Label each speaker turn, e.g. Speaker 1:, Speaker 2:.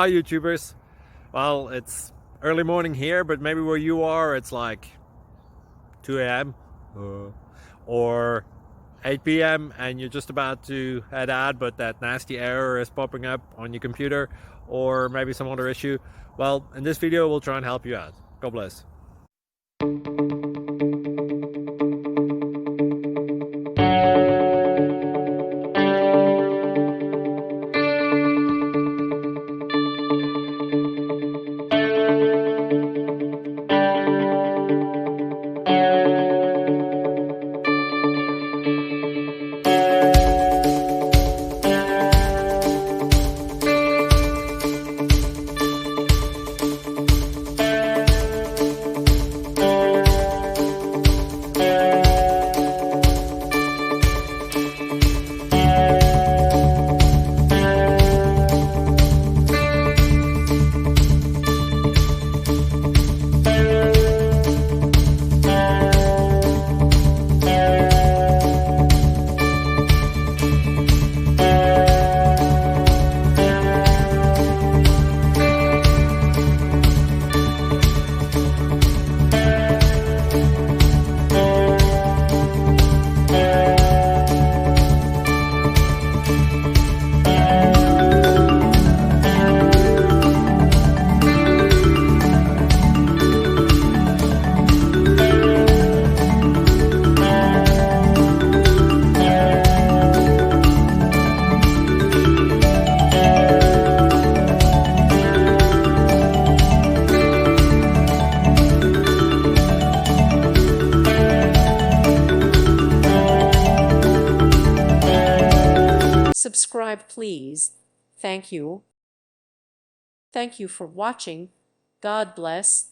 Speaker 1: Hi YouTubers. Well, it's early morning here, but maybe where you are it's like 2 a.m. Or 8 p.m. and you're just about to head out, but that nasty error is popping up on your computer, or maybe some other issue. Well, in this video we'll try and help you out. God bless.
Speaker 2: Subscribe, please. Thank you. Thank you for watching. God bless.